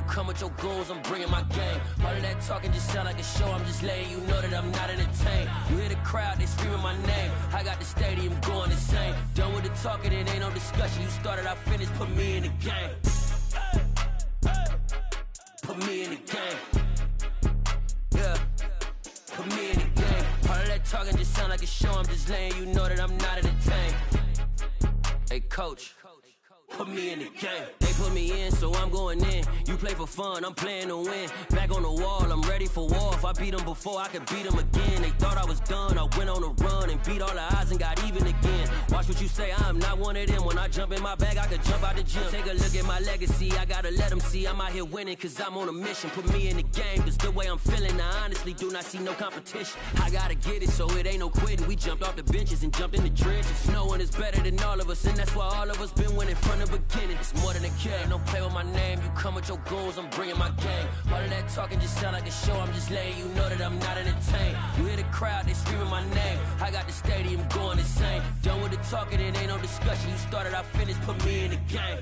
Come with your goons, I'm bringing my game. All of that talking just sound like a show. I'm just letting you know that I'm not entertained. You hear the crowd, they screaming my name. I got the stadium going insane. Done with the talking, it ain't no discussion. You started, I finished, put me in the game. Put me in the game. Yeah, put me in the game. All of that talking just sound like a show. I'm just letting you know that I'm not entertained. Hey coach, put me in the game. They put me in, so I'm going in. You play for fun, I'm playing to win. Back on the wall, I'm ready for war. If I beat them before, I could beat them again. They thought I was done, I went on a run and beat all the odds and got even again. Watch what you say, I'm not one of them. When I jump in my bag, I could jump out the gym. Take a look at my legacy, I gotta let them see I'm out here winning, cause I'm on a mission. Put me in the game, cause the way I'm feeling, I honestly do not see no competition. I gotta get it, so it ain't no quitting. We jumped off the benches and jumped in the trenches. No one is better than all of us, and that's why all of us been winning from the beginning. It's more than a kid, don't play with my name. You come with your goons, I'm bringing my game. All of that talking just sound like a show. I'm just letting you know that I'm not entertained. You hear the crowd, they screaming my name. I got the stadium going insane. Done with the talking, it ain't no discussion. You started, I finished, put me in the game.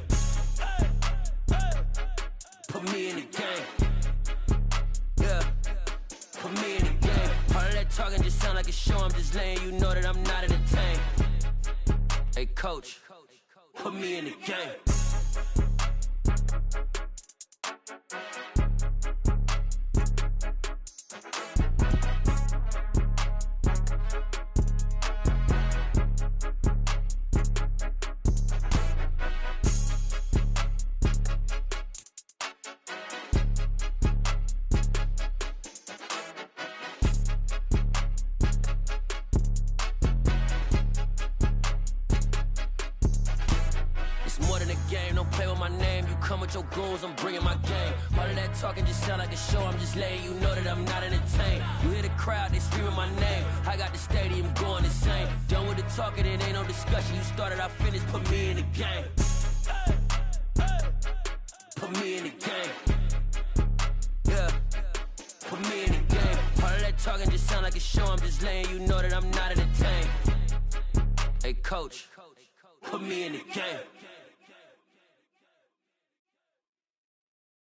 Put me in the game. Yeah, put me in the game. All of that talking just sound like a show. I'm just letting you know that I'm not entertained. Hey coach, put me in the game. Your goons, I'm bringing my game. All of that talking just sound like a show. I'm just letting you know that I'm not entertained. You hear the crowd, they screaming my name. I got the stadium going insane. Done with the talking, it ain't no discussion. You started, I finished, put me in the game. Put me in the game. Yeah, put me in the game. All of that talking just sound like a show. I'm just letting you know that I'm not entertained. Hey coach, put me in the game.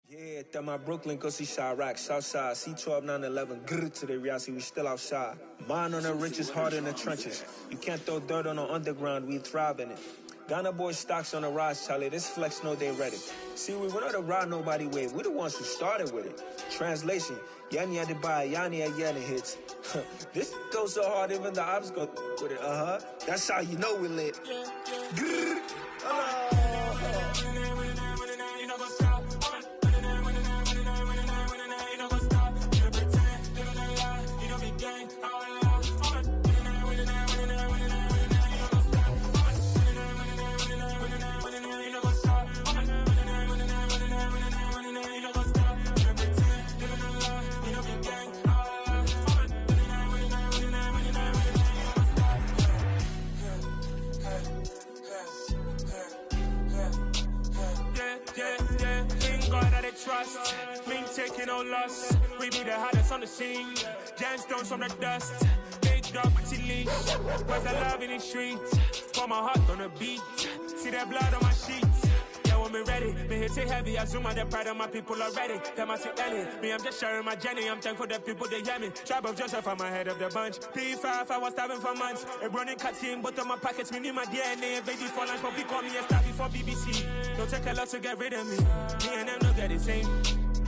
Yeah, that my Brooklyn, go see Chirac, Southside, C12, 911, grrr to the reality, we still outside. Mine on the riches, hard in the trenches. You can't throw dirt on the underground, we thrive in it. Ghana boys stocks on the rise, Charlie, this flex know they ready. See, we went on the ride nobody wave, we the ones who started with it. Translation, Yanni had to buy, Yanni had Yanni hits. This goes so hard, even the ops go with it, That's how you know we lit. Grrr, trust, me taking no loss. We be the hottest on the scene. Gemstones from the dust. Big dog, pretty leash. Where's the love in the streets? Pour my heart on the beat. See that blood on my sheets. Yeah, when me ready, me hit it heavy. I zoom out the pride of my people already. Them I see Ellie. Me, I'm just sharing my journey. I'm thankful that people they hear me. Tribe of Joseph, I'm ahead of the bunch. P5, I was starving for months. A running cutscene, but on my pockets, me need my DNA. Baby for lunch, but we call me a star before BBC. Don't take a lot to get rid of me. Me and them don't get the same.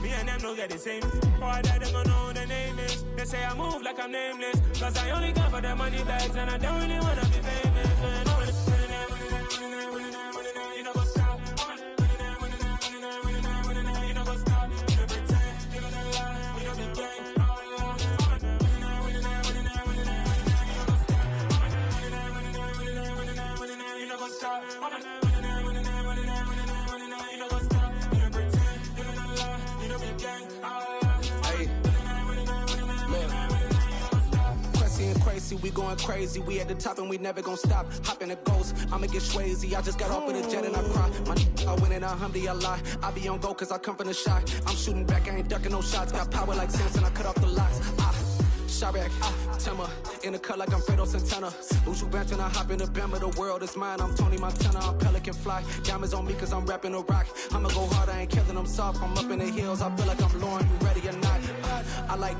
Me and them don't get the same. Boy, that them gonna know who the name is. They say I move like I'm nameless. Cause I only come for the money bags and I don't really wanna be famous. Man. You know what's up? You know what's up? You pretend, you gonna lie, you know the gang. You know what's up? Tracy, we going crazy. We at the top and we never gonna stop. Hop in a ghost, I'ma get Swayze. I just got off with a jet and I cry. I win in a Humvee, I lie. I be on go cause I come from the shot. I'm shooting back, I ain't ducking no shots. Got power like Samson, I cut off the locks. Chirac, Timmer, in the cut like I'm Fredo Santana. Uju Banton, I hop in the Bama, the world is mine. I'm Tony Montana, I'm Pelican Fly. Diamonds on me cause I'm rapping a rock. I'ma go hard, I ain't killing them soft. I'm up in the hills, I feel like I'm Lauren, you ready or not? I like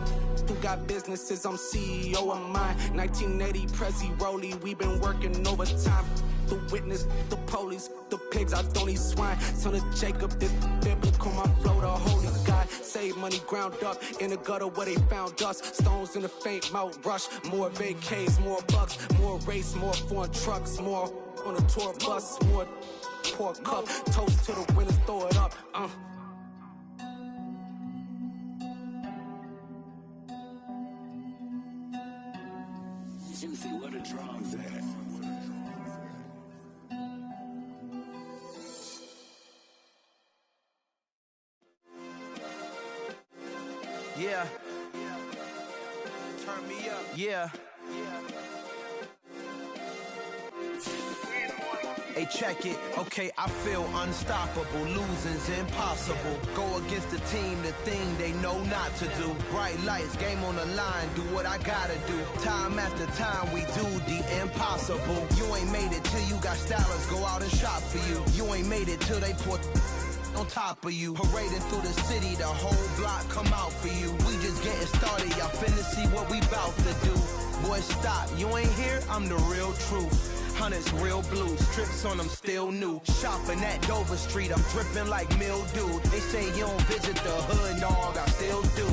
who got businesses, I'm CEO of mine. 1980 Prezi Rolly, we been working overtime. The witness, the police, the pigs, I don't eat swine. Son of Jacob, this biblical, my flow, the holy God. Save money ground up in the gutter where they found us. Stones in the faint mouth rush. More vacays, more bucks, more race, more foreign trucks, more on a tour bus, more pour cup. Toast to the winners, throw it up. Juicy, where the drums at? Yeah. Turn me up. Yeah. Hey, check it. Okay, I feel unstoppable. Losing's impossible. Go against the team, the thing they know not to do. Bright lights, game on the line, do what I gotta do. Time after time, we do the impossible. You ain't made it till you got stylers go out and shop for you. You ain't made it till they put on top of you. Parading through the city, the whole block come out for you. We just getting started, y'all finna see what we bout to do. Boy, stop, you ain't here, I'm the real truth. Hunters, real blue, strips on them still new. Shopping at Dover Street, I'm dripping like mildew. They say you don't visit the hood, dog, I still do.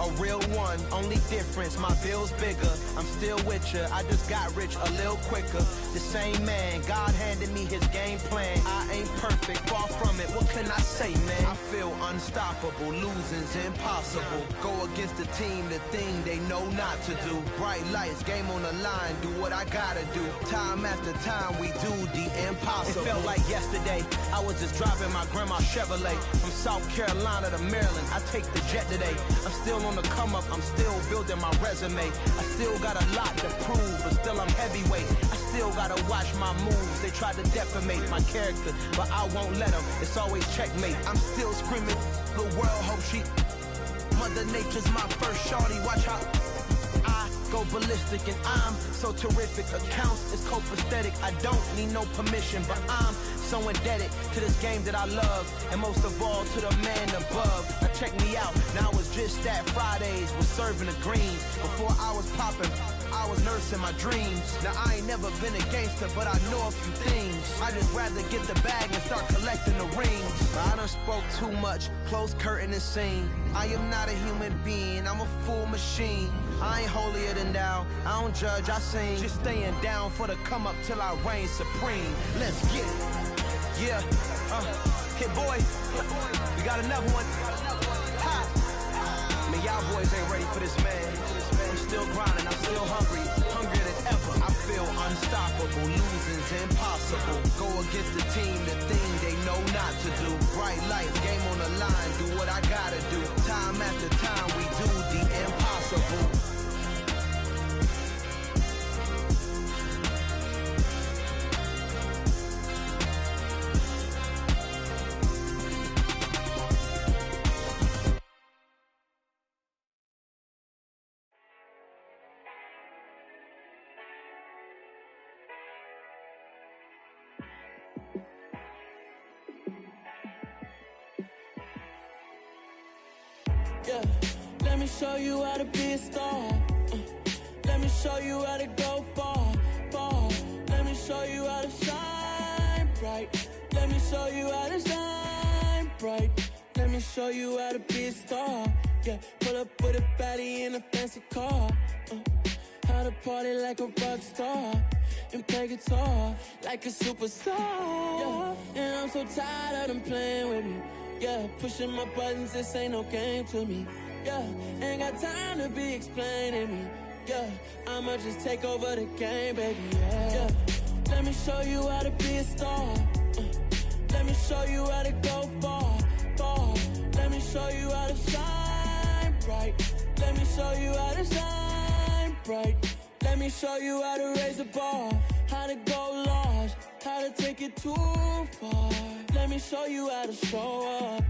A real one, only difference, my bill's bigger. I'm still with ya, I just got rich a little quicker. The same man, God handed me his game plan. I ain't perfect, far from it, what can I say, man? I feel unstoppable, losing's impossible. Go against the team, the thing they know not to do. Bright lights, game on the line, do what I gotta do. Time after time, we do the impossible. It felt like yesterday, I was just driving my grandma's Chevrolet. From South Carolina to Maryland, I take the jet today. I'm still on the come up, I'm still building my resume. I still got a lot to prove, but still I'm heavyweight. I still gotta watch my moves. They tried to defamate my character, but I won't let them. It's always checkmate. I'm still screaming, the world hope she. Mother Nature's my first shorty, watch how I go ballistic and I'm so terrific. Accounts is copacetic, I don't need no permission, but I'm so indebted to this game that I love, and most of all to the man above. Now check me out, now it's just at Fridays, was serving the greens. Before I was popping, I was nursing my dreams. Now I ain't never been a gangster, but I know a few things. I just rather get the bag and start collecting the rings. I done spoke too much, close curtain and scene. I am not a human being, I'm a full machine. I ain't holier than thou, I don't judge, I sing. Just staying down for the come up till I reign supreme. Let's get it. Yeah, hit boy, we got another one. Ha. Man, y'all boys ain't ready for this, man. I'm still grinding, I'm still hungry, hungrier than ever. I feel unstoppable, losing's impossible. Go against the team, the thing they know not to do. Bright lights, game on the line, do what I gotta do. Time after time, we do the impossible. Yeah, let me show you how to be a star. Let me show you how to go far, far. Let me show you how to shine bright. Let me show you how to shine bright. Let me show you how to be a star. Yeah, pull up with a baddie in a fancy car. How to party like a rock star and play guitar like a superstar. Yeah, and I'm so tired of them playing with me. Yeah, pushing my buttons, this ain't no game to me. Yeah, ain't got time to be explaining me. Yeah, I'ma just take over the game, baby. Yeah, let me show you how to be a star. Let me show you how to go far, far. Let me show you how to shine bright. Let me show you how to shine bright. Let Let me show you how to raise the bar, how to go large, how to take it too far. Let me show you how to show up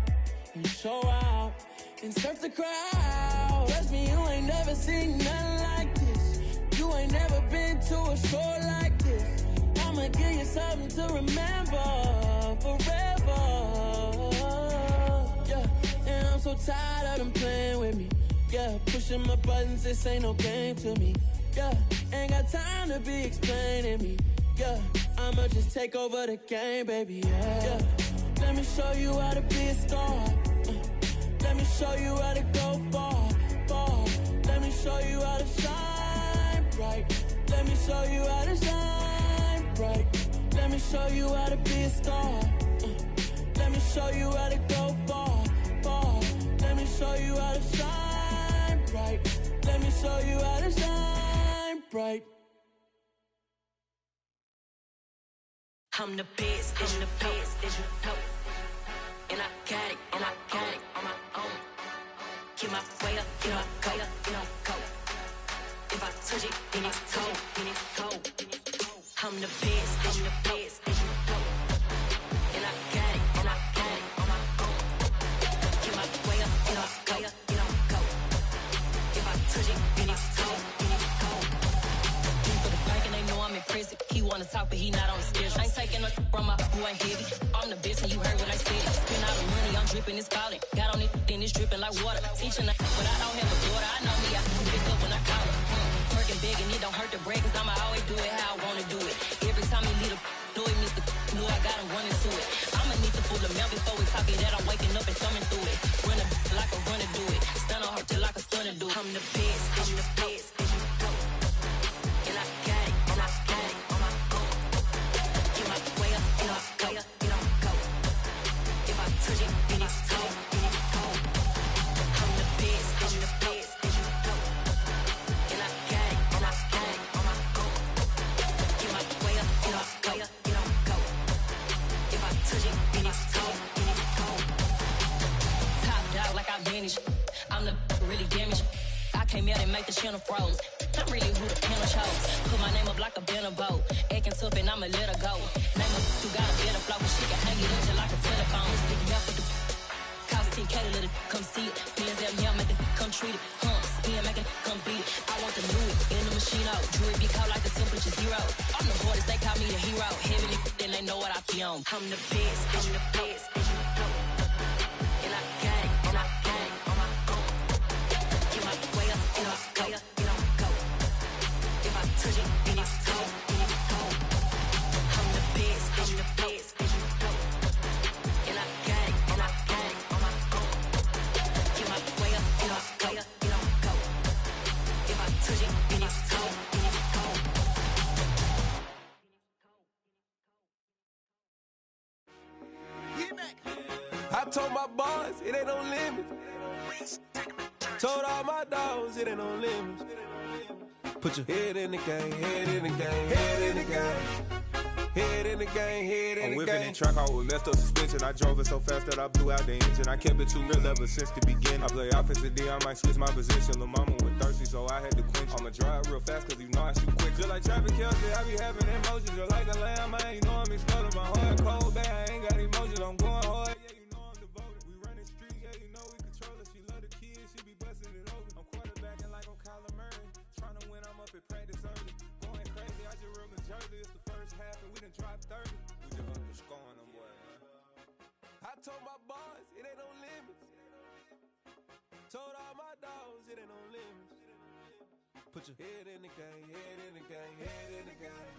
and show out and surf the crowd. Trust me, you ain't never seen nothing like this. You ain't never been to a show like this. I'ma give you something to remember forever. Yeah, and I'm so tired of them playing with me. Yeah, pushing my buttons, this ain't no game to me. Yeah, ain't got time to be explaining me. Yeah, I'ma just take over the game, baby. Yeah, let me show you how to be a star. Let me show you how to go far, far. Let me show you how to shine bright. Let me show you how to shine bright. Let me show you how to be a star. Let me show you how to go far, far. Let me show you how to shine bright. Let me show you how to shine bright. I'm the best, I'm the best, as you know. And I got it, and I got it on my own. Get my way up, get my way up, get my go. If I touch it, then it's cold, then it's cold. I'm the best, as you know. And I got it, and I got it on my own. Get my way up, get my way up, get my go. If I touch it, then it's cold, then it's cold. For the bank and they know I'm in prison. He wanna talk, but he not on the schedule. I ain't taking no from my boy heavy. I'm the best and you heard what I said. Spend all the money, I'm dripping, it's falling. Got on it, then it's dripping like water. Teaching but I don't have a daughter. I know me, I can pick up when I call her. Working big and it don't hurt to break, cause I'ma always do it how I wanna do it. Every time he lead a know it, Mr. Know I got him running to it. I'ma need to pull the mail before we talk it that I'm waking up and thumbing through it. Run a like a runner do it. Stun on her till like a stunner do it. I'm the best, I'm the best, as you know. And I got it, and I got it on my own. Get my way up, get my way up, get my go. If I touch it, then it's cold, then it's cold. I'm the best, as you know. And I got it, and I got it on my own. Get my way up, get my way up, get my go. If I touch it, then it's cold, then it's cold. Top dog like I vanished. I'm the really damaged. I came out and make the channel froze. I'm really who the panel chose. Put my name up like a banner boat. Acting tough and I'ma let her go. Name her who got a better flow. She can hang it up just like a telephone. Stick me up with the cost 10K to let it come see it. Bands out here, make it come treat it. Spin, make it come beat it. I want the new it in the machine out. Jewelry be cold like the temperature zero. I'm the hardest, they call me the hero. Heaven and then they know what I be on. I'm the best, I'm the best, as you know. And I got it, and I got it on my own. Get my way up, get my way up, get my go. If I touch it, then it's cold, then it's cold. I'm the best, as you know. And I got it, and I got it on my own. Get my way up, get my way up, get my go. If I touch it, then it's cold, then it's cold. I told my boys it ain't no limits. Told all my dogs it ain't no limits. Put your head in the game, head in the game, head in the game. Head in the game, head in the game. I'm whipping in track out with messed up suspension. I drove it so fast that I blew out the engine. I kept it too real ever since the beginning. I play offensive D, I might switch my position. Lil' mama was thirsty, so I had to quench. I'ma drive real fast, cause you know I shoot quick. Just like traffic Kelsey, I be having emotions. Just like a lamb, man, you know I'm exploding. My heart cold, bad, I ain't got emotions. I'm going hard, yeah, you know I'm devoted. We running streets, yeah, you know we control it. She love the kids, she be busting it open. I'm quarterbacking like I'm Kyler Murray. Trying to win, I'm up at practice early. Going crazy, I just real Jersey. It's the first half and we done dropped 30. We just underscoring them, boy, man. I told my boys it ain't no limits. Told all my dogs it ain't no limits. Put your head in the game, head in the game, head in the game.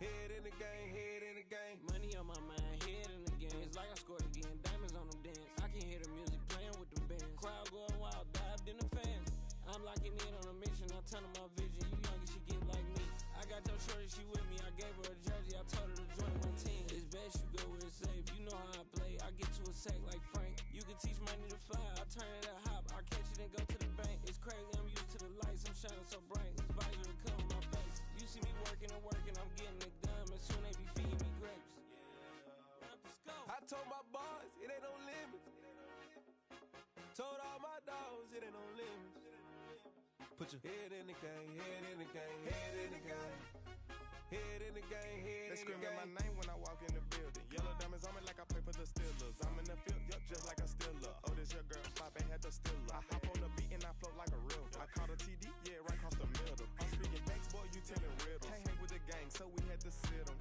Head in the game, head in the game. Money on my mind, head in the game. It's like I scored again, diamonds on them dance. I can hear the music playing with them bands. Crowd going wild, dived in the fans. I'm locking in on a mission, I'm turning my vision. You young, she get like me. I got your shorty, she with me. I gave her a jersey, I told her to join my team. It's best you go where it's safe. You know how I play, I get to a sack like Frank. You can teach money to fly, I turn it to hop. I catch it and go to the bank. It's crazy, I'm used to the lights, I'm shining so bright. This visor to come on my face. You see me working and working, I'm getting it done. But soon they be feeding me grapes. I told my boys it ain't no limits. Told all my dogs it ain't no limits. Put Put your head in the game, head in the game, head in the game. Head in the game, head in the game. They screaming my name when I walk in the building. Yellow diamonds on me like I play for the Steelers. I'm in the field, yup, just like a Steeler. Oh, this your girl, Bobby had the Steeler. I hop on the beat and I float like a river. I caught a TD, yeah, right across the middle. I'm speaking thanks, boy, you telling riddles. Can't hang with the gang, so we had to sit them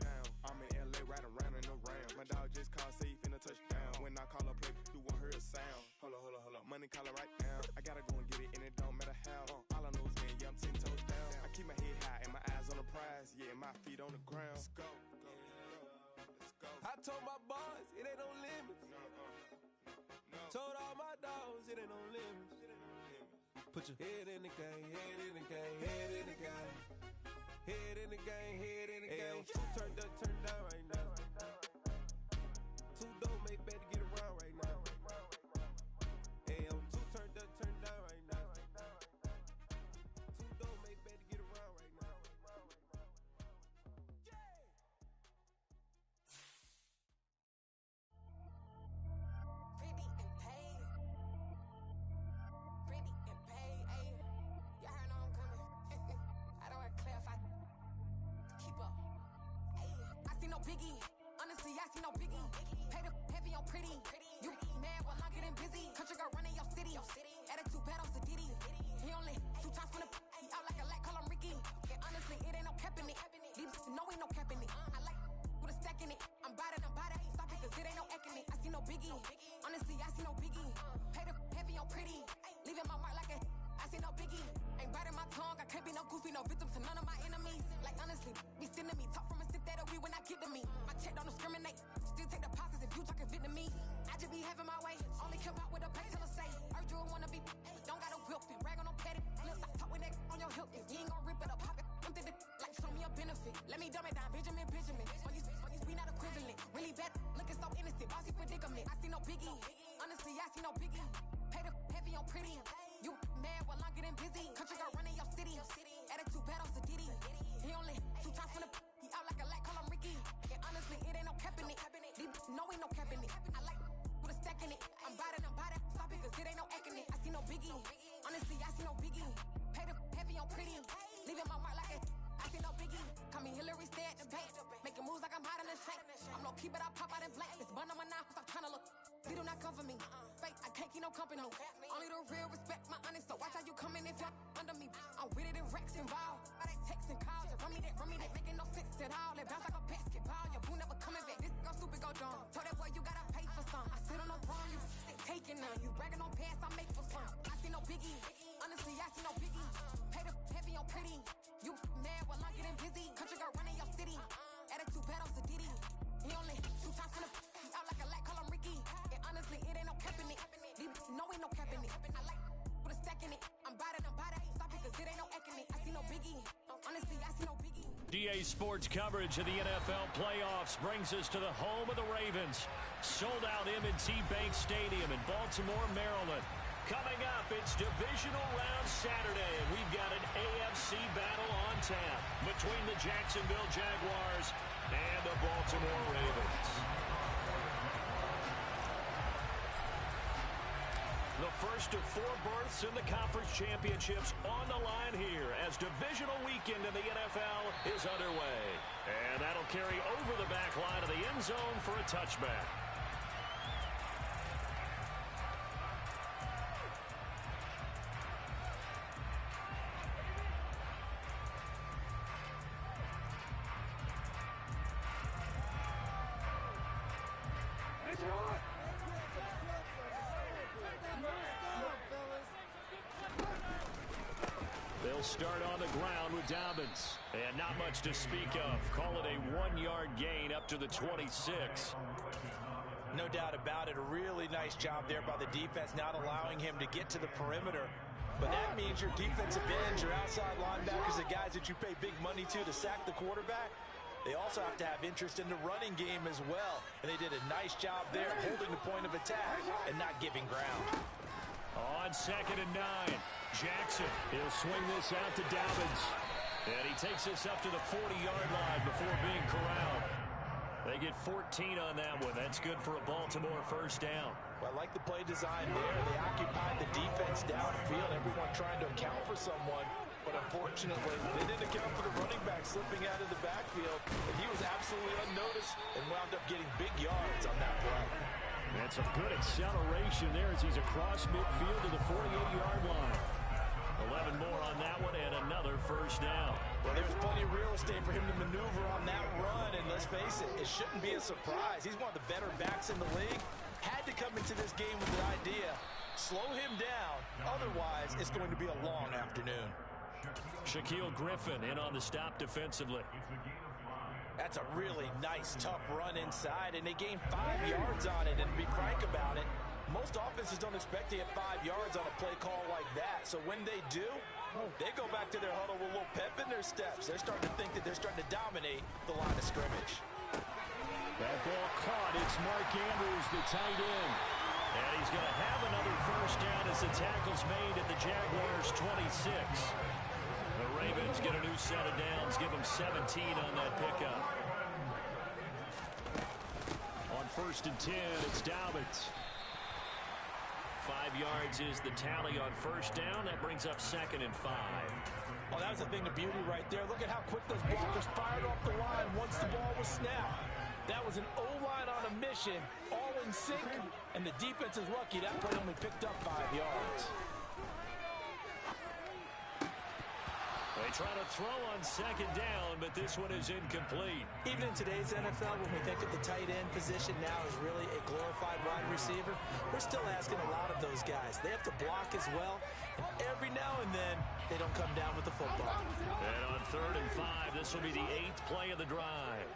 down. I'm in LA, riding around in the Ram. My dog just called, say he finna touch down. When I call a play, you won't hear a sound. Hold up, money call it right now. I gotta go and get it, and it don't matter how. All I know is man, yeah, I'm 10 toes down. I keep my head high and my eyes on the prize. Yeah, my feet on the ground. Let's go. Let's go. I told my boys, it ain't no limits. No. Told all my dogs, it ain't no limits. Put your head in the game, head in the game, head in the game. Head in the game, head in the game. Turned up, turned down right now. Too dope, make better get around right now. Hey, I'm too turned up, turned down right now. Too dope, make better get around right now. Pretty and paid. Pretty and paid, ayy. Y'all heard I'm coming. I don't want to clarify. Keep up. Ayy, I see no biggie. Honestly, I see no biggie. Pay the heavy on pretty. You mad while I'm getting busy. Country girl running your city. Attitude bad on Sadiddy. He only 2 times from the he out like a light, call him Ricky. And honestly, it ain't no cap in it. These know ain't no cap in it. I like with a stack in it. I'm bout it. Stop it, cause it ain't no eck in it. I see no biggie. Honestly, I see no biggie. Pay the heavy on pretty. Leaving my mark like a I see no biggie. Ain't biting my tongue. I can't be no goofy, no victim to none of my enemies. Like honestly, be sending me talk from a sip that we when I get to me. My check don't discriminate. Still take deposits if you talking Vietnamese. I just be having my way. Only care about what the pay teller say. Urge you wanna be, don't gotta whip it. Rag on no petty. Let's stop talk with that on your hip. If you ain't gon' rip it up, pop it. I'm thinking like show me a benefit. Let me dumb it down, Benjamin. On these we not equivalent. Really bad, looking so innocent. Bossy predicament. I see no biggie. Honestly, I see no biggie. Pay the heavy on pretty. You mad while I'm getting busy. Country girl running your city. Attitude bad on Sadiddy. He only 2 times from the he out like a light, call him Ricky. And honestly, it ain't no cap in it. These know ain't no cap in it. I like with a stack in it. I'm bout it. Stop it, cause it ain't no eck in it. I see no biggie. Honestly, I see no biggie. Pay the heavy on pretty. Leaving my mark like a I see no biggie. Call me Hillary, stay at the bank. Making moves like I'm hot in the shank. I'm low key, but I pop out in blank. It's bun on my knife, stop trying to look. They do not come for me. Fake, I can't keep no company. Only the real respect my honest. So watch how you come in if you're under me. I'm with it in Rex involved. I they text and calls. Run me that, making no sense at all. They bounce like a basketball. Your boo never coming back. This go stupid, go dumb. Told that boy you gotta pay for some. I sit on no throne, you taking none. You bragging on pants, I make for some. I see no biggie. Honestly, I see no biggie. Pay the heavy on pretty. You mad while I'm getting busy. Country girl running your city. Attitude bad on Sadiddy. He only 2 times from the he out like a light, call him Ricky. And honestly, it ain't no cap in it. No ain't no cap in it. I like with a stack in it. I'm bout it. Stop it, cause it ain't no eck in it. I see no biggie. Honestly, I see no biggie. DA Sports coverage of the NFL playoffs brings us to the home of the Ravens. Sold out M&T Bank Stadium in Baltimore, Maryland. Coming up, it's Divisional Round Saturday, and we've got an AFC battle on tap between the Jacksonville Jaguars and the Baltimore Ravens. The first of 4 berths in the conference championships on the line here as divisional weekend in the NFL is underway. And that'll carry over the back line of the end zone for a touchback. They'll start on the ground with Dobbins. And not much to speak of. Call it a 1-yard gain up to the 26. No doubt about it. A really nice job there by the defense, not allowing him to get to the perimeter. But that means your defensive ends, your outside linebackers, the guys that you pay big money to sack the quarterback, they also have to have interest in the running game as well. And they did a nice job there holding the point of attack and not giving ground. On 2nd and 9, Jackson. He'll swing this out to Dobbins. And he takes this up to the 40-yard line before being corralled. They get 14 on that one. That's good for a Baltimore first down. Well, I like the play design there. They occupied the defense downfield, everyone trying to account for someone. But unfortunately, they didn't account for the running back slipping out of the backfield. And he was absolutely unnoticed and wound up getting big yards on that play. That's a good acceleration there as he's across midfield to the 48-yard line. 11 more on that one and another first down. Well, there's plenty of real estate for him to maneuver on that run. And let's face it, it shouldn't be a surprise. He's one of the better backs in the league. Had to come into this game with the idea, slow him down. Otherwise, it's going to be a long afternoon. Shaquille Griffin in on the stop defensively. That's a really nice, tough run inside, and they gained 5 yards on it. And to be frank about it, most offenses don't expect to get 5 yards on a play call like that. So when they do, they go back to their huddle with a little pep in their steps. They're starting to think that they're starting to dominate the line of scrimmage. That ball caught. It's Mark Andrews, the tight end. And he's going to have another first down as the tackle's made at the Jaguars' 26. The Ravens get a new set of downs, give them 17 on that pickup. On 1st and 10, it's Dobbins. 5 yards is the tally on first down. That brings up 2nd and 5. Oh, that was a thing of beauty right there. Look at how quick those blockers fired off the line once the ball was snapped. That was an O-line on a mission, all in sync, and the defense is lucky that play only picked up 5 yards. They try to throw on 2nd down, but this one is incomplete. Even in today's NFL, when we think of the tight end position now as really a glorified wide receiver, we're still asking a lot of those guys. They have to block as well, and every now and then, they don't come down with the football. And on 3rd and 5, this will be the 8th play of the drive.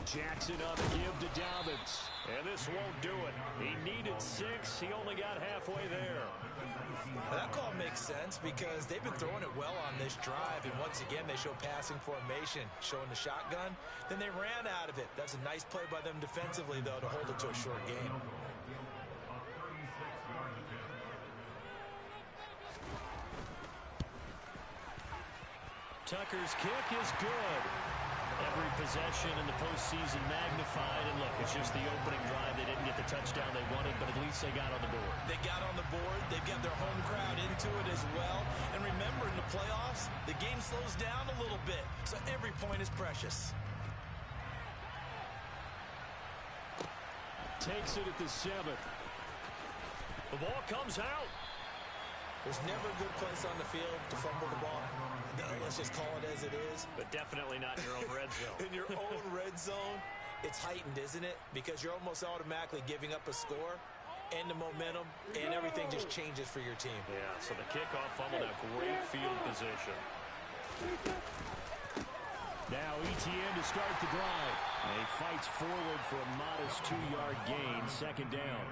Jackson on the give to Dobbins. And this won't do it. He needed 6. He only got halfway there. Well, that call makes sense because they've been throwing it well on this drive. And once again, they show passing formation, showing the shotgun. Then they ran out of it. That's a nice play by them defensively, though, to hold it to a short game. Tucker's kick is good. Every possession in the postseason magnified. And look, it's just the opening drive. They didn't get the touchdown they wanted, but at least they got on the board. They got on the board. They've got their home crowd into it as well. And remember, in the playoffs, the game slows down a little bit. So every point is precious. Takes it at the 7. The ball comes out. There's never a good place on the field to fumble the ball. No, let's just call it as it is. But definitely not in your own red zone. In your own red zone, it's heightened, isn't it? Because you're almost automatically giving up a score and the momentum, and everything just changes for your team. Yeah, so the kickoff fumbled a great field position. Now Etienne to start the drive. And he fights forward for a modest 2-yard gain, 2nd down.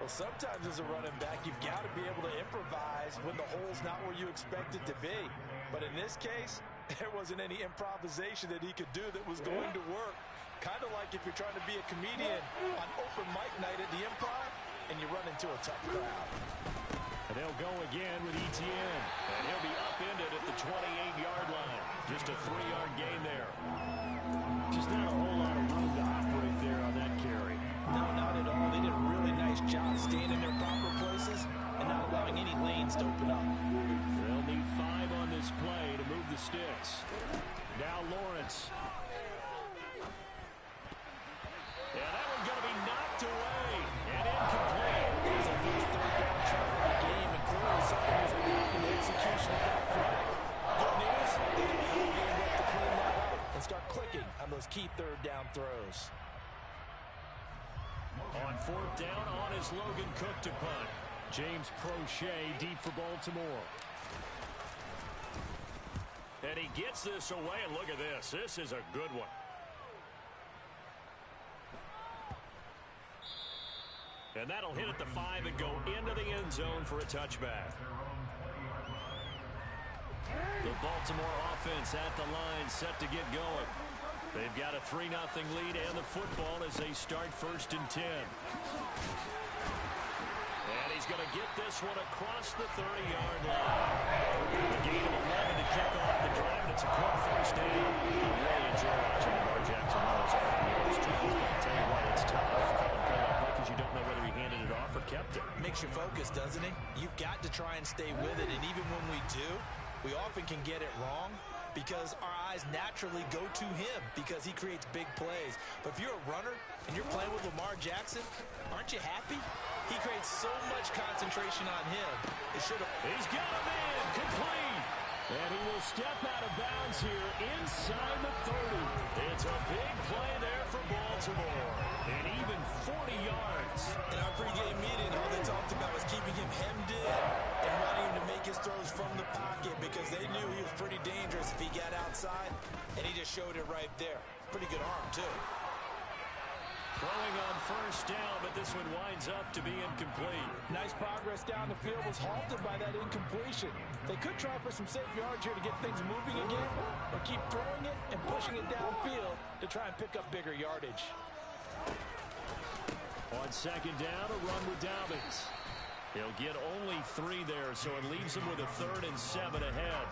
Well, sometimes as a running back, you've got to be able to improvise when the hole's not where you expect it to be. But in this case, there wasn't any improvisation that he could do that was going to work. Kind of like if you're trying to be a comedian on open mic night at the Improv and you run into a tough crowd. And they'll go again with Etienne. And he'll be upended at the 28-yard line. Just a 3-yard gain there. Just not a whole lot of room to operate there on that carry. No, not at all. They did a really nice job staying in their proper places and not allowing any lanes to open up. They'll need 5 on this play to move the sticks. Now Lawrence. Yeah, that one's going to be knocked away and incomplete. It was a first 3rd down try of the game, and clearly something was wrong in the execution of that play. Good news, they got a whole game left to clean that up and start clicking on those key 3rd down throws. On 4th down, on is Logan Cook to punt. James Prochet deep for Baltimore. And he gets this away, and look at this. This is a good one. And that'll hit at the 5 and go into the end zone for a touchback. The Baltimore offense at the line, set to get going. They've got a 3-0 lead and the football as they start 1st and 10. And he's He's going to get this one across the 30-yard line. A gain of 11 to kick off the drive, and it's a quick first down. I really enjoy watching Lamar Jackson run those RPOs, Charles, but I tell you what, it's tough calling play by play because you don't know whether he handed it off or kept it. Makes you focus, doesn't it? You've got to try and stay with it, and even when we do, we often can get it wrong because our eyes naturally go to him because he creates big plays. But if you're a runner and you're playing with Lamar Jackson, aren't you happy? He creates so much concentration on him. It should have. He's got him in, complete. And he will step out of bounds here inside the 30. It's a big play there for Baltimore. And even 40 yards. In our pregame meeting, all they talked about was keeping him hemmed in and wanting him to make his throws from the pocket because they knew he was pretty dangerous if he got outside, and he just showed it right there. Pretty good arm, too. Throwing on first down, but this one winds up to be incomplete. Nice progress down the field was halted by that incompletion. They could try for some safe yards here to get things moving again, or keep throwing it and pushing it downfield to try and pick up bigger yardage. On second down, a run with Dobbins. He'll get only 3 there, so it leaves him with a 3rd and 7 ahead.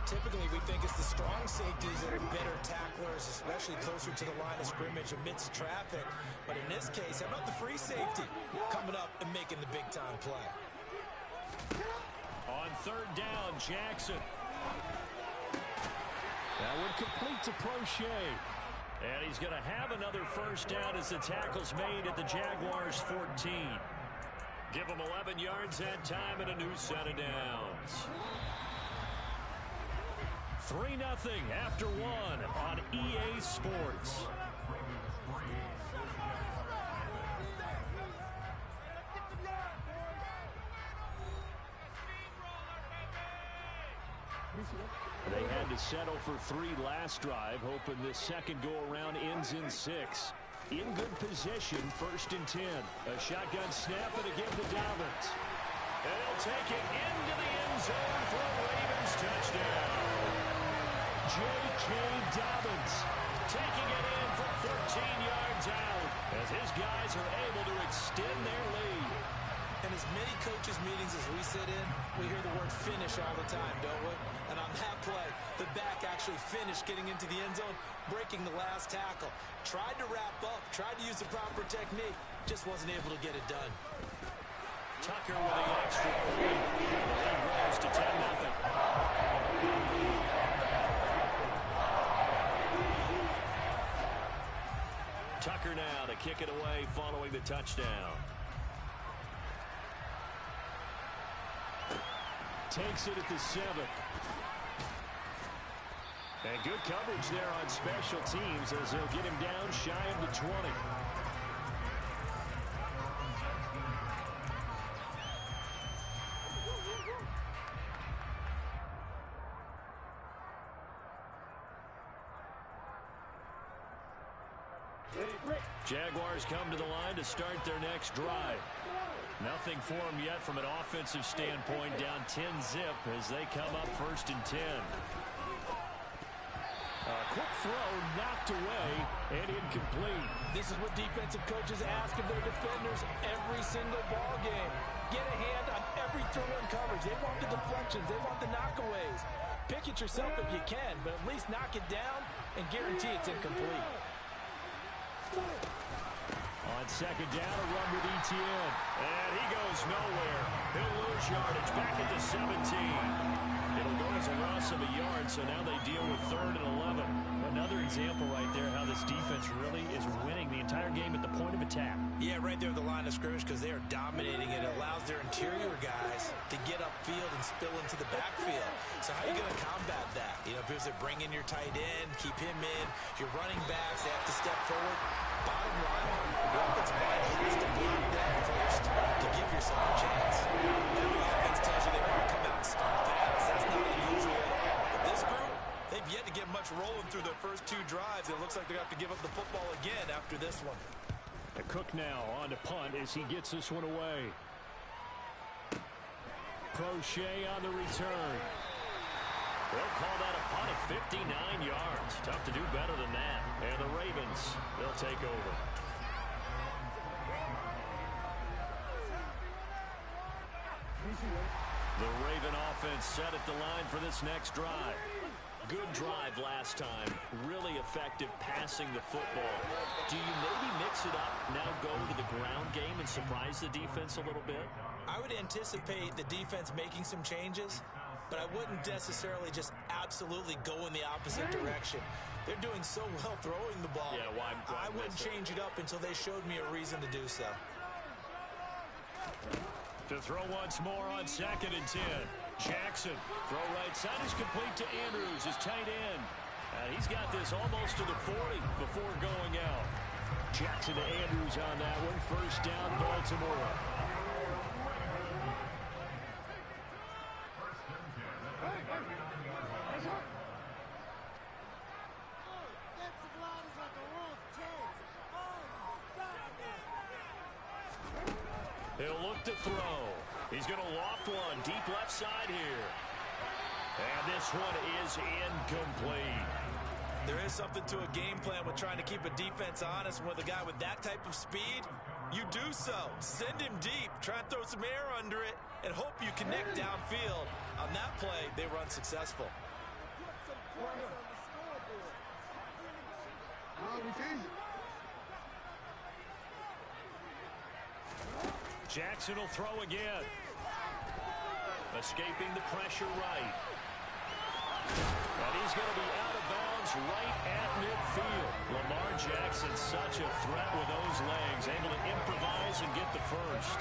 Typically, we think it's the strong safeties that are better tacklers, especially closer to the line of scrimmage amidst traffic. But in this case, how about the free safety coming up and making the big-time play? On third down, Jackson. That one complete to Prochet. And he's going to have another first down as the tackle's made at the Jaguars' 14. Give him 11 yards that time and a new set of downs. 3-0 after 1 on EA Sports. They had to settle for 3 last drive, hoping this second go-around ends in 6. In good position, 1st and 10. A shotgun snap and again to Dobbins. And he'll take it into the end zone for a Ravens touchdown. J.K. Dobbins taking it in from 13 yards out as his guys are able to extend their lead. In as many coaches' meetings as we sit in, we hear the word finish all the time, don't we? And on that play, the back actually finished getting into the end zone, breaking the last tackle. Tried to wrap up, tried to use the proper technique, just wasn't able to get it done. Tucker with the extra point. The lead grows to 10-0. Tucker now to kick it away following the touchdown. Takes it at the 7. And good coverage there on special teams as they'll get him down shy of the 20. Jaguars come to the line to start their next drive. Nothing for them yet from an offensive standpoint, down 10-zip as they come up 1st and 10. A quick throw knocked away and incomplete. This is what defensive coaches ask of their defenders every single ball game. Get a hand on every throw and coverage. They want the deflections. They want the knockaways. Pick it yourself if you can, but at least knock it down and guarantee it's incomplete. On second down, a run with Etienne. And he goes nowhere. He'll lose yardage back at the 17. It'll go as a loss of a yard, so now they deal with 3rd and 11. Another example right there how this defense really is winning the entire game at the point of attack. Yeah, right there at the line of scrimmage because they are dominating. It allows their interior guys to get upfield and spill into the backfield. So how are you going to combat that? You know, if they bring in your tight end, keep him in. Your running backs, they have to step forward. Bottom line, the offensive line has to block that first to give yourself a chance. Every offense tells you they want to come out and start fast. That's not unusual. But this group, they've yet to get much rolling through their first 2 drives. It looks like they're going to have to give up the football again after this one. A Cook now on to punt as he gets this one away. Prochet on the return. They'll call that a punt of 59 yards. Tough to do better than that. And the Ravens, they'll take over. The Raven offense set at the line for this next drive. Good drive last time. Really effective passing the football. Do you maybe mix it up, now go to the ground game and surprise the defense a little bit? I would anticipate the defense making some changes, but I wouldn't necessarily just absolutely go in the opposite direction. They're doing so well throwing the ball. Yeah, why I wouldn't change it up until they showed me a reason to do so. To throw once more on 2nd and 10. Jackson, throw right side is complete to Andrews, his tight end. He's got this almost to the 40 before going out. Jackson to Andrews on that one. First down, Baltimore. He'll look to throw. He's going to loft one deep left side here. And this one is incomplete. There is something to a game plan with trying to keep a defense honest. With a guy with that type of speed, you do so. Send him deep. Try and throw some air under it and hope you connect downfield. On that play, they were unsuccessful. Jackson will throw again. Escaping the pressure right. And he's going to be out of bounds right at midfield. Lamar Jackson, such a threat with those legs, able to improvise and get the first.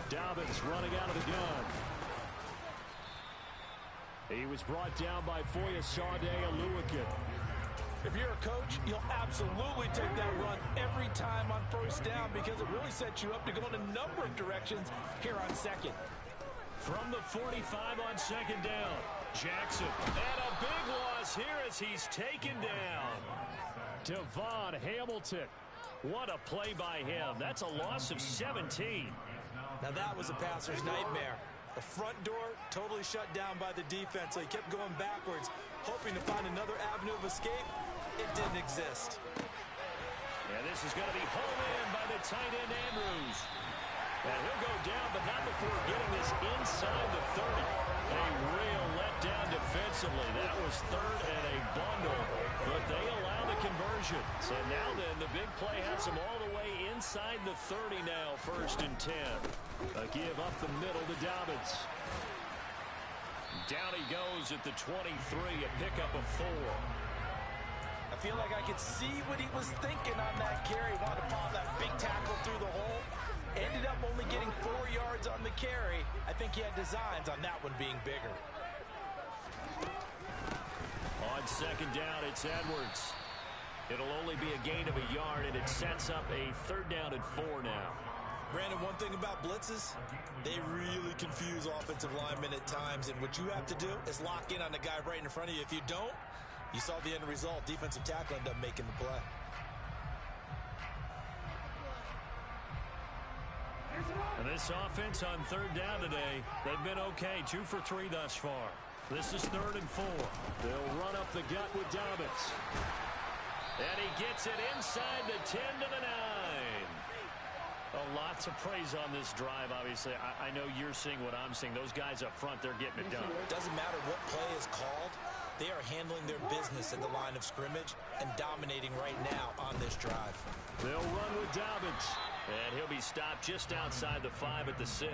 Dobbins running out of the gun. He was brought down by Foyesade Oluwakin. If you're a coach, you'll absolutely take that run every time on first down because it really sets you up to go in a number of directions here on 2nd. From the 45 on 2nd down, Jackson. And a big loss here as he's taken down. Devon Hamilton. What a play by him. That's a loss of 17. Now that was a passer's nightmare. The front door totally shut down by the defense, so he kept going backwards, hoping to find another avenue of escape. It didn't exist. And this is going to be hauled in by the tight end Andrews. And he'll go down, but not before getting this inside the 30. A real letdown defensively. That was 3rd and a bundle, but they allow the conversion. So now then, the big play has them all the way inside the 30 now, 1st and 10. A give up the middle to Dobbins. Down he goes at the 23, a pickup of 4. I feel like I could see what he was thinking on that carry. Wanted to bomb that big tackle through the hole. Ended up only getting 4 yards on the carry. I think he had designs on that one being bigger. On 2nd down, it's Edwards. It'll only be a gain of a yard, and it sets up a 3rd down and 4 now. Brandon, one thing about blitzes, they really confuse offensive linemen at times, and what you have to do is lock in on the guy right in front of you. If you don't, you saw the end result. Defensive tackle ended up making the play. And this offense on 3rd down today, they've been okay. 2 for 3 thus far. This is 3rd and 4. They'll run up the gut with Dobbins. And he gets it inside the 10 to the 9. A lot to praise on this drive, obviously. I know you're seeing what I'm seeing. Those guys up front, they're getting it done. Doesn't matter what play is called. They are handling their business at the line of scrimmage and dominating right now on this drive. They'll run with Dobbins. And he'll be stopped just outside the 5 at the 6.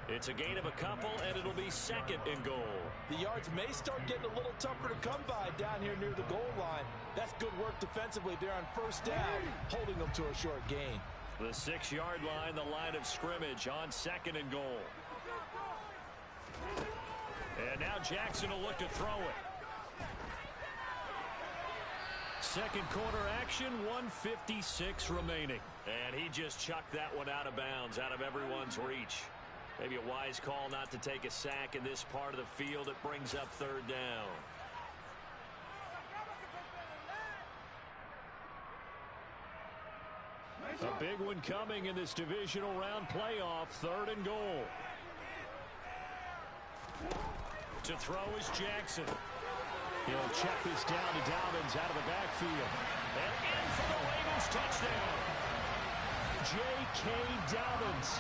It's a gain of a couple, and it'll be 2nd and goal. The yards may start getting a little tougher to come by down here near the goal line. That's good work defensively there on 1st down, holding them to a short gain. The 6-yard line, the line of scrimmage on 2nd and goal. And now Jackson will look to throw it. 2nd quarter action, 1:56 remaining. And he just chucked that one out of bounds, out of everyone's reach. Maybe a wise call not to take a sack in this part of the field. It brings up 3rd down. A big one coming in this divisional round playoff, 3rd and goal. To throw is Jackson. He'll check this down to Dobbins out of the backfield. And in for the Ravens touchdown. J.K. Dobbins.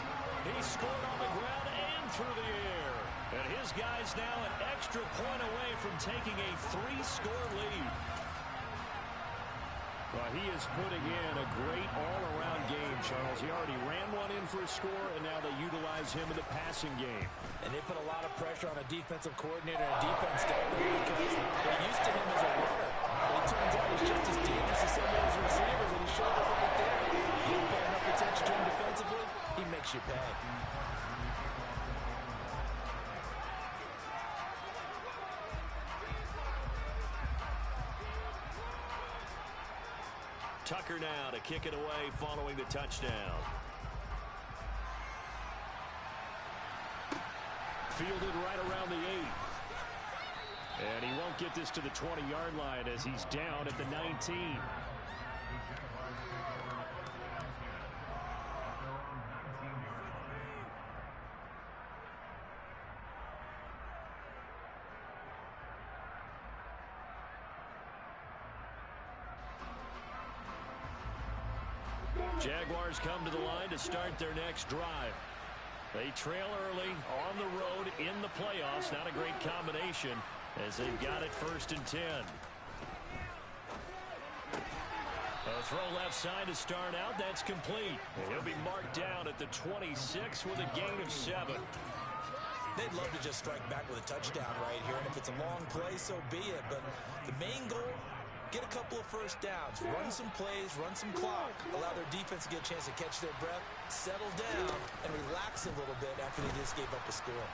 He scored on the ground and through the air. And his guy's now an extra point away from taking a 3-score lead. Well, he is putting in a great all-around game, Charles. He already ran one in for a score, and now they utilize him in the passing game. And they put a lot of pressure on a defensive coordinator and defense down there because they're used to him as a runner. But it turns out he's just as dangerous as some of those receivers, and he showed up right there. You don't pay enough attention to him defensively, he makes you pay. Tucker now to kick it away following the touchdown. Fielded right around the 8. And he won't get this to the 20-yard line as he's down at the 19. Jaguars come to the line to start their next drive. They trail early on the road in the playoffs. Not a great combination as they've got it 1st and 10. A throw left side to start out. That's complete. He'll be marked down at the 26 with a gain of 7. They'd love to just strike back with a touchdown right here. And if it's a long play, so be it. But the main goal, get a couple of first downs, run some plays, run some clock, allow their defense to get a chance to catch their breath, settle down, and relax a little bit after they just gave up a score.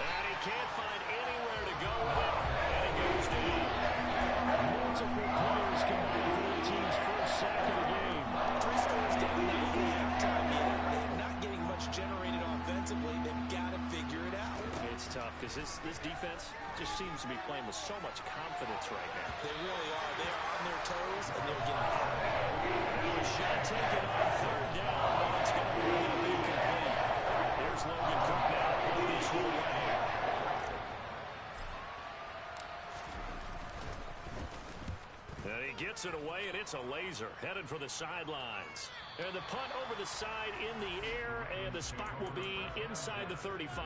And he can't find anywhere to go with it, and he goes down. Multiple players combined for the team's first sack of the game. 3 scores down now in the halftime. They're not getting much generated offensively. They've got to figure it out. It's tough because this defense just seems to be playing with so much confidence right now. They really are. They are on their toes, and they're getting at it. Shot taken on 3rd down, but it's going to be incomplete. Here's Logan Cook now on this one right here. And he gets it away, and it's a laser headed for the sidelines. And the punt over the side in the air, and the spot will be inside the 35.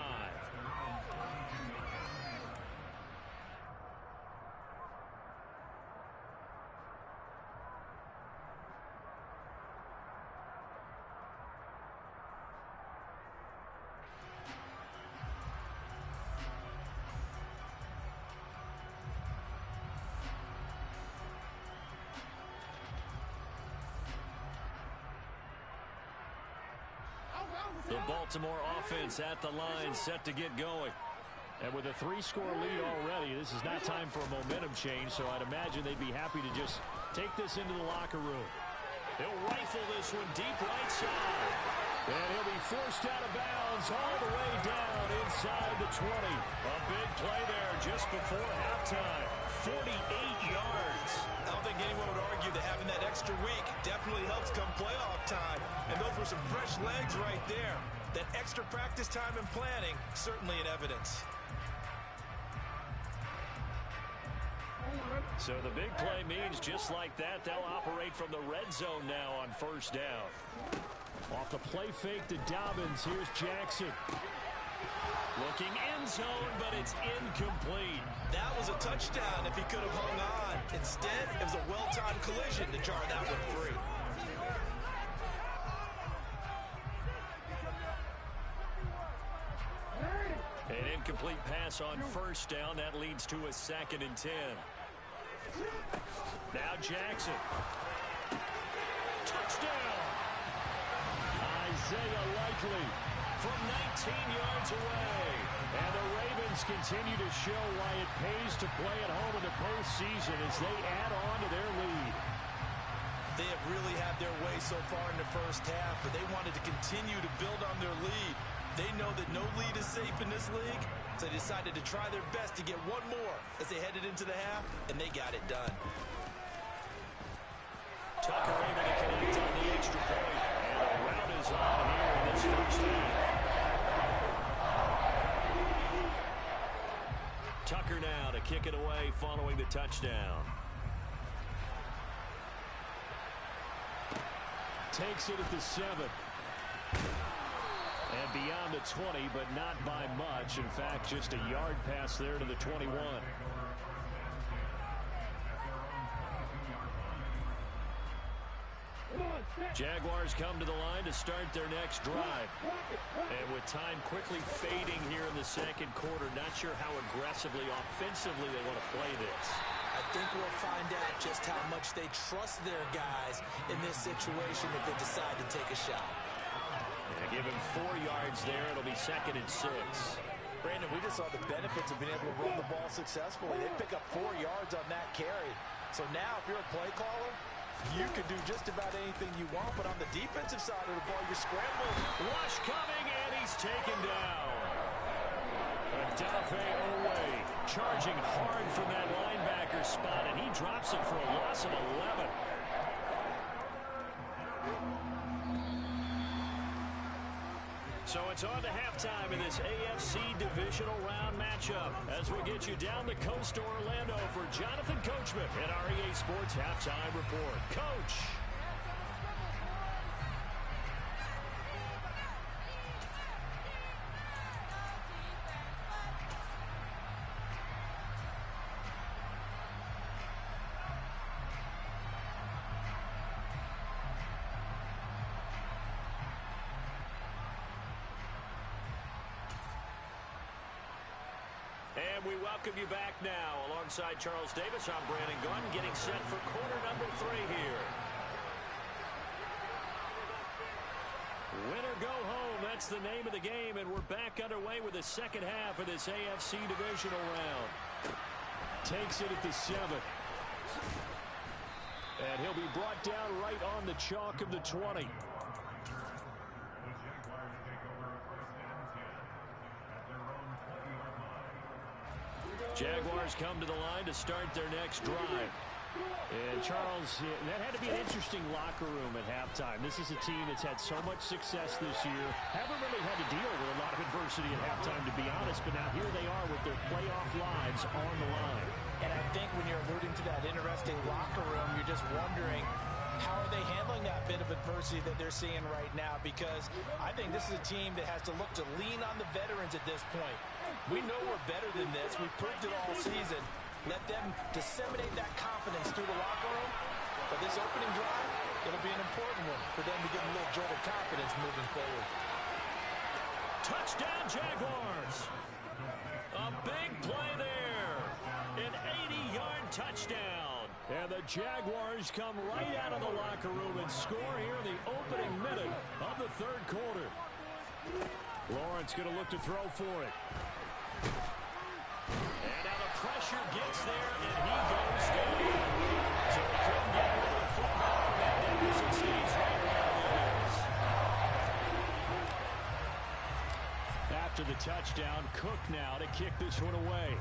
The Baltimore offense at the line, set to get going. And with a 3-score lead already, this is not time for a momentum change, so I'd imagine they'd be happy to just take this into the locker room. He'll rifle this one deep right side. And he'll be forced out of bounds all the way down inside the 20. A big play there just before halftime. 48 yards. I don't think anyone would argue that having that extra week definitely helps come playoff time. And those were some fresh legs right there. That extra practice time and planning, certainly in evidence. So the big play means just like that, they'll operate from the red zone now on 1st down. Off the play fake to Dobbins. Here's Jackson. Looking end zone, but it's incomplete. That was a touchdown if he could have hung on. Instead, it was a well-timed collision to jar that one free. An incomplete pass on 1st down. That leads to a 2nd and 10. Now Jackson. Touchdown. Isaiah Likely from 19 yards away. And the Ravens continue to show why it pays to play at home in the postseason as they add on to their lead. They have really had their way so far in the first half, but they wanted to continue to build on their lead. They know that no lead is safe in this league, so they decided to try their best to get one more as they headed into the half, and they got it done. Tucker able to connect on the extra point, and the rout is on here in this first half. Tucker now to kick it away following the touchdown. Takes it at the 7. And beyond the 20, but not by much. In fact, just a yard pass there to the 21. Jaguars come to the line to start their next drive. And with time quickly fading here in the second quarter, not sure how aggressively, offensively they want to play this. I think we'll find out just how much they trust their guys in this situation if they decide to take a shot. Yeah, give him 4 yards there. It'll be 2nd and 6. Brandon, we just saw the benefits of being able to run the ball successfully. They pick up 4 yards on that carry. So now if you're a play caller, you can do just about anything you want, but on the defensive side of the ball, you're scrambling. Rush coming, and he's taken down. Odafe Oweh charging hard from that linebacker spot, and he drops it for a loss of 11. So it's on to halftime in this AFC divisional round matchup as we get you down the coast to Orlando for Jonathan Coachman at our EA Sports Halftime Report. Coach. And we welcome you back now. Alongside Charles Davis, I'm Brandon Gunn, getting set for quarter number 3 here. Win or go home, that's the name of the game, and we're back underway with the second half of this AFC divisional round. Takes it at the 7. And he'll be brought down right on the chalk of the 20. Jaguars come to the line to start their next drive. And Charles, that had to be an interesting locker room at halftime. This is a team that's had so much success this year. Haven't really had to deal with a lot of adversity at halftime, to be honest. But now here they are with their playoff lives on the line. And I think when you're alluding to that interesting locker room, you're just wondering, how are they handling that bit of adversity that they're seeing right now? Because I think this is a team that has to look to lean on the veterans at this point. We know we're better than this. We've proved it all season. Let them disseminate that confidence through the locker room. For this opening drive, it'll be an important one for them to get a little jolt of confidence moving forward. Touchdown, Jaguars. A big play there. An 80-yard touchdown. And the Jaguars come right out of the locker room and score here in the opening minute of the third quarter. Lawrence going to look to throw for it. And now the pressure gets there, and he goes down. So he couldn't get rid of the football, and that deficit stays right where it is. After the touchdown, Cook now to kick this one away.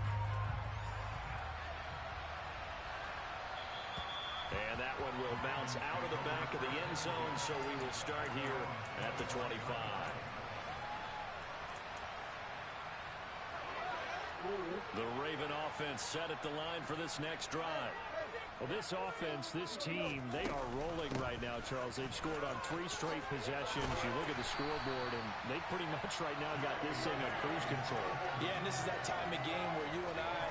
And that one will bounce out of the back of the end zone, so we will start here at the 25. The Raven offense set at the line for this next drive. Well, this offense, this team, they are rolling right now, Charles. They've scored on 3 straight possessions. You look at the scoreboard, and they pretty much right now got this thing on cruise control. Yeah, and this is that time of game where you and I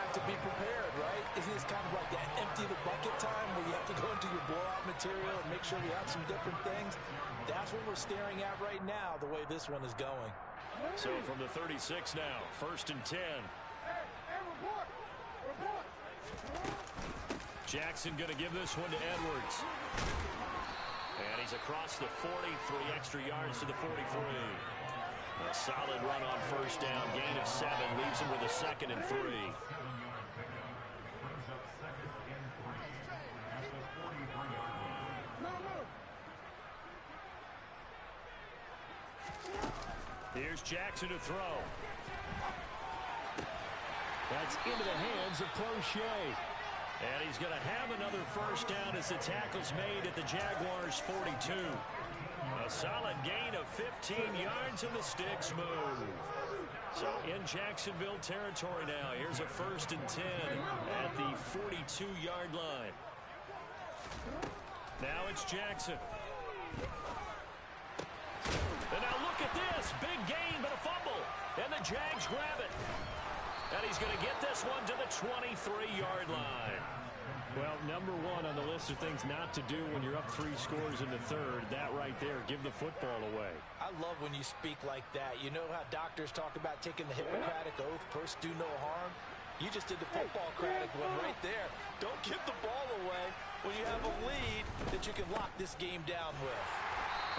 have to be prepared, right? Isn't this kind of like that empty the bucket time where you have to go into your blowout material and make sure we have some different things? That's what we're staring at right now, the way this one is going. So from the 36 now, 1st and 10. Jackson going to give this one to Edwards. And he's across the 40, 3 extra yards to the 43. A solid run on first down, gain of 7, leaves him with a 2nd and 3. Here's Jackson to throw. That's into the hands of Prochet. And he's going to have another first down as the tackle's made at the Jaguars' 42. A solid gain of 15 yards and the sticks move. So in Jacksonville territory now. Here's a 1st and 10 at the 42-yard line. Now it's Jackson. And now look at this. Big gain, but a fumble. And the Jags grab it. And he's going to get this one to the 23-yard line. Well, number one on the list of things not to do when you're up 3 scores in the third. That right there, give the football away. I love when you speak like that. You know how doctors talk about taking the Hippocratic oath, first do no harm? You just did the football-cratic one right there. Don't give the ball away when you have a lead that you can lock this game down with.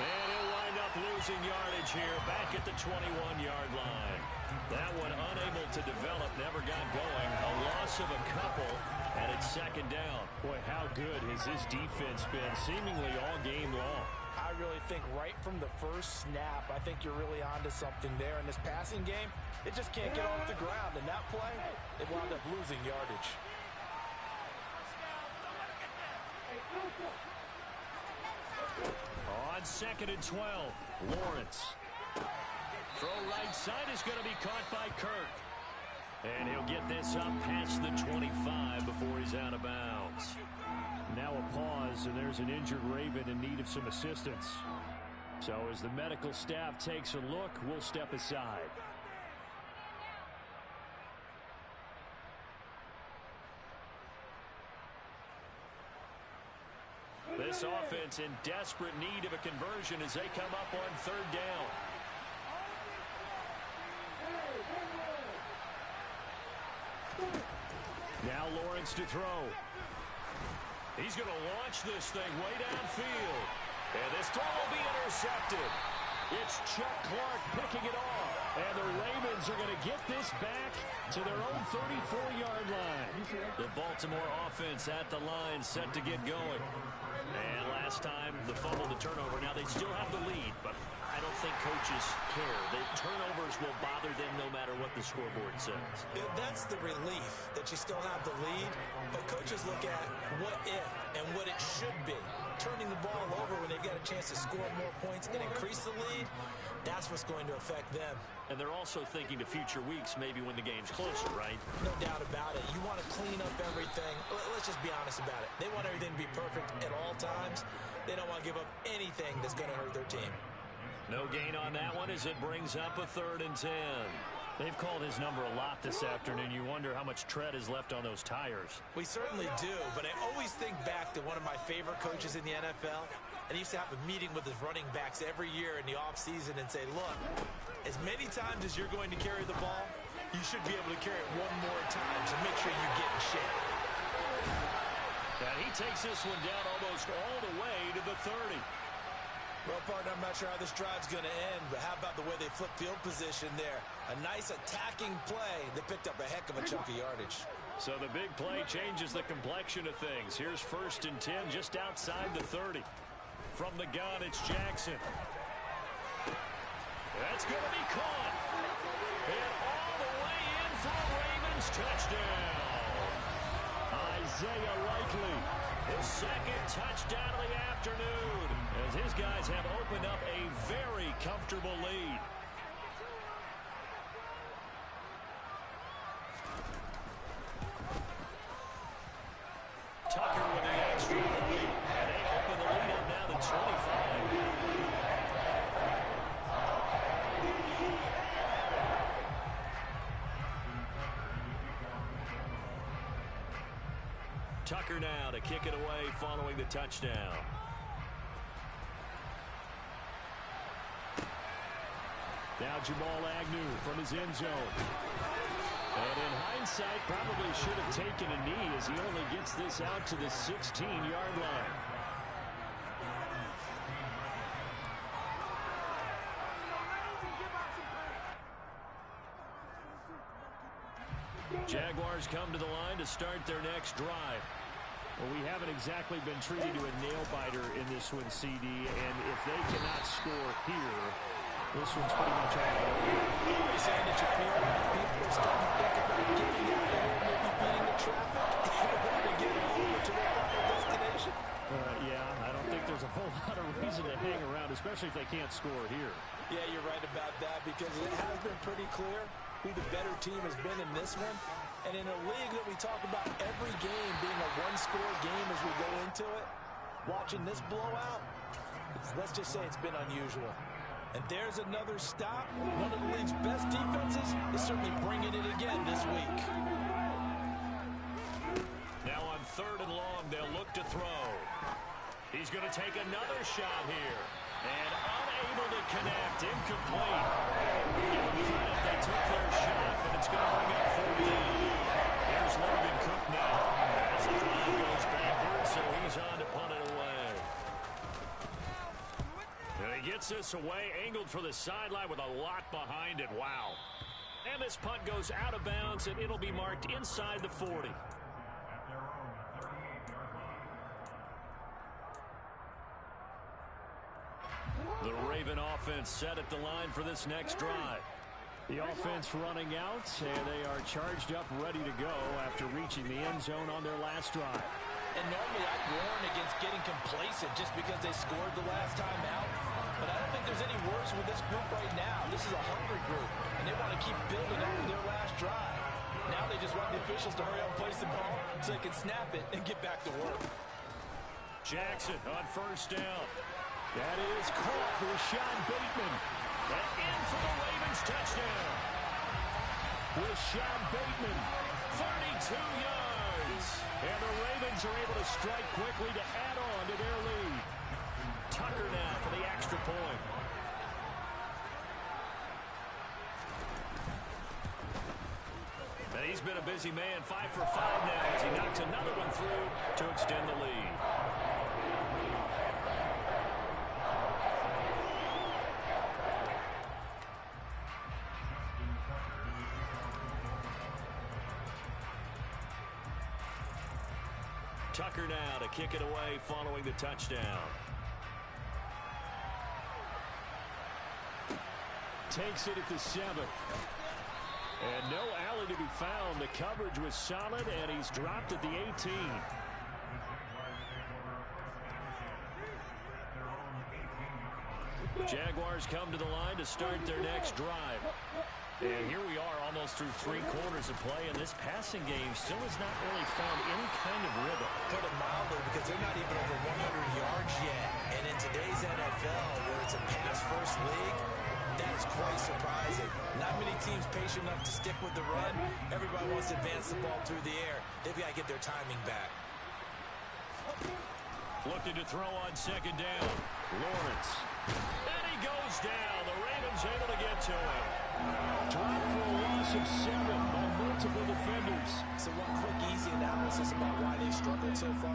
And he'll wind up losing yardage here back at the 21-yard line. That one unable to develop, never got going. A loss of a couple, and it's second down. Boy, how good has his defense been seemingly all game long. I really think right from the first snap, I think you're really onto something there. In this passing game, it just can't get off the ground. And that play, they wound up losing yardage. On 2nd and 12, Lawrence. Throw right side is going to be caught by Kirk. And he'll get this up past the 25 before he's out of bounds. Now a pause, and there's an injured Raven in need of some assistance. So as the medical staff takes a look, we'll step aside. This offense in desperate need of a conversion as they come up on 3rd down. Now Lawrence to throw. He's going to launch this thing way downfield. And this throw will be intercepted. It's Chuck Clark picking it off. And the Ravens are going to get this back to their own 34-yard line. The Baltimore offense at the line set to get going. And last time, the fumble, the turnover. Now, they still have the lead, but I don't think coaches care. The turnovers will bother them no matter what the scoreboard says. Yeah, that's the relief, that you still have the lead. But coaches look at what if and what it should be. Turning the ball over when they've got a chance to score more points and increase the lead, that's what's going to affect them. And they're also thinking to future weeks, maybe when the game's closer, right? No doubt about it. You want to clean up everything. Let's just be honest about it. They want everything to be perfect at all times. They don't want to give up anything that's going to hurt their team. No gain on that one as it brings up a 3rd and 10. They've called his number a lot this afternoon. You wonder how much tread is left on those tires. We certainly do, but I always think back to one of my favorite coaches in the NFL. And he used to have a meeting with his running backs every year in the offseason and say, look, as many times as you're going to carry the ball, you should be able to carry it one more time, so make sure you get in shape. And he takes this one down almost all the way to the 30. Well, partner, I'm not sure how this drive's going to end, but how about the way they flip field position there? A nice attacking play. They picked up a heck of a chunk of yardage. So the big play changes the complexion of things. Here's 1st and 10 just outside the 30. From the gun, it's Jackson. That's going to be caught. And all the way in for a Ravens touchdown. Isaiah Likely, his 2nd touchdown of the afternoon, as his guys have opened up a very comfortable lead. Tucker with the extra point, and they open the lead up now to 25. Tucker now to kick it away following the touchdown. Now Jamal Agnew from his end zone. And in hindsight, probably should have taken a knee as he only gets this out to the 16-yard line. Jaguars come to the line to start their next drive. Well, we haven't exactly been treated to a nail-biter in this one, CD, and if they cannot score here, this one's pretty much all over. You're saying that people are starting to think about getting out of here, maybe beating the traffic, to get over to their final destination? Yeah, I don't think there's a whole lot of reason to hang around, especially if they can't score here. Yeah, you're right about that, because it has been pretty clear who the better team has been in this one. And in a league that we talk about every game being a one-score game as we go into it, watching this blowout, it's let's just say it's been unusual. And there's another stop. One of the league's best defenses is certainly bringing it again this week. Now on 3rd and long, they'll look to throw. He's going to take another shot here. And unable to connect. Incomplete. Give them credit. They took their shot, but it's going to bring up 14. Here's Logan Cook now. As the drive goes backwards, so he's on to punt it away. And he gets this away, angled for the sideline with a lot behind it. Wow. And this punt goes out of bounds, and it'll be marked inside the 40. The Raven offense set at the line for this next drive. The offense running out, and they are charged up, ready to go after reaching the end zone on their last drive. And normally I'd warn against getting complacent just because they scored the last time out. But I don't think there's any worse with this group right now. This is a hungry group, and they want to keep building after their last drive. Now they just want the officials to hurry up and place the ball so they can snap it and get back to work. Jackson on 1st down. That is caught with Rashad Bateman. And in for the Ravens touchdown. Rashad Bateman, 32 yards. And the Ravens are able to strike quickly to add on to their lead. Tucker now for the extra point. And he's been a busy man, 5 for 5 now as he knocks another one through to extend the lead. Tucker now to kick it away following the touchdown. Takes it at the 7. And no alley to be found. The coverage was solid, and he's dropped at the 18. Jaguars come to the line to start their next drive. And here we are almost through 3 quarters of play, and this passing game still has not really found any kind of rhythm. Put it mildly, because they're not even over 100 yards yet. And in today's NFL, where it's a pass-first league, that is quite surprising. Not many teams patient enough to stick with the run. Everybody wants to advance the ball through the air. They've got to get their timing back. Looking to throw on 2nd down. Lawrence. And he goes down. The Ravens able to get to him. Dropped for a loss of 7 by multiple defenders. So one quick, easy analysis about why they've struggled so far.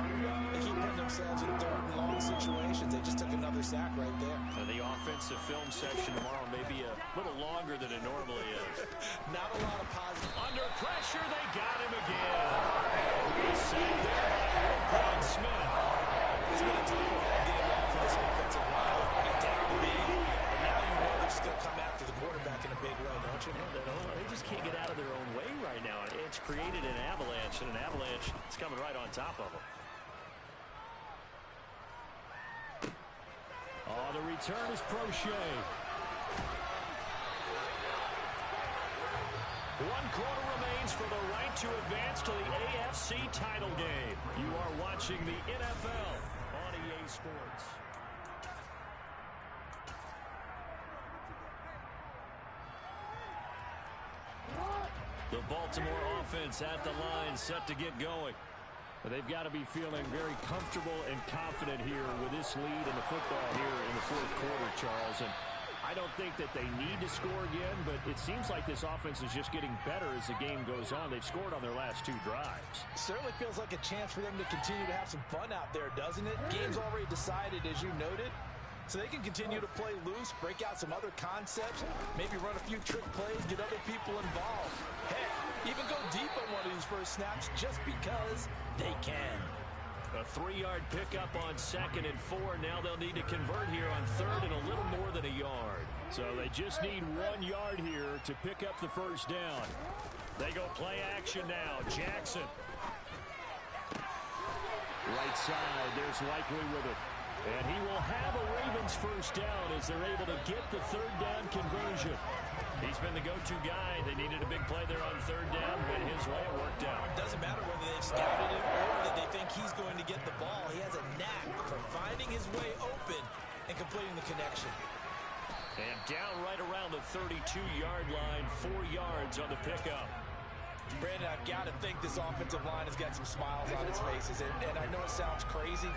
They keep putting themselves in 3rd and long situations. They just took another sack right there. And the offensive film section tomorrow may be a little longer than it normally is. Not a lot of positive. Under pressure, they got him again. He's sacked there by Roquan Smith. It's been a tough one all game long for this offensive line. They're down big, and now you know they still come after the quarterback in a big way, don't you? They just can't get out of their own way right now. It's created an avalanche, and an avalanche is coming right on top of them. Oh, the return is Prochet. 1 quarter remains for the right to advance to the AFC title game. You are watching the NFL on EA Sports. The Baltimore offense at the line, set to get going. But they've got to be feeling very comfortable and confident here with this lead in the football here in the 4th quarter, Charles. And I don't think that they need to score again, but it seems like this offense is just getting better as the game goes on. They've scored on their last 2 drives. Certainly feels like a chance for them to continue to have some fun out there, doesn't it? Game's already decided, as you noted. So they can continue to play loose, break out some other concepts, maybe run a few trick plays, get other people involved. Heck, even go deep on one of these first snaps just because they can. A 3-yard pickup on 2nd and 4. Now they'll need to convert here on 3rd and a little more than a yard. So they just need 1 yard here to pick up the 1st down. They go play action now. Jackson. Right side, there's Likely with it. And he will have a Ravens 1st down as they're able to get the 3rd down conversion. He's been the go-to guy. They needed a big play there on 3rd down. Went his way. It worked out. Doesn't matter whether they've scouted him or that they think he's going to get the ball. He has a knack for finding his way open and completing connection. And down right around the 32-yard line, 4 yards on the pickup. Brandon, I've got to think this offensive line has got some smiles on its faces. And I know it sounds crazy,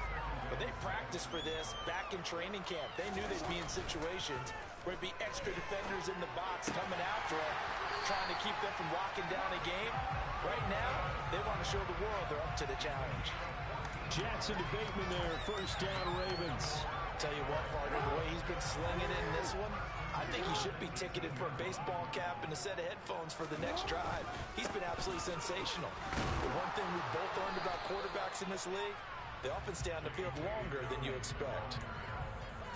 but they practiced for this back in training camp. They knew they'd be in situations where it'd be extra defenders in the box coming after them, trying to keep them from locking down a game. Right now, they want to show the world they're up to the challenge. Jackson to Bateman there, first down Ravens. Tell you what, partner, the way he's been slinging in this one, I think he should be ticketed for a baseball cap and a set of headphones for the next drive. He's been absolutely sensational. The one thing we've both learned about quarterbacks in this league, they often stay on the field longer than you expect.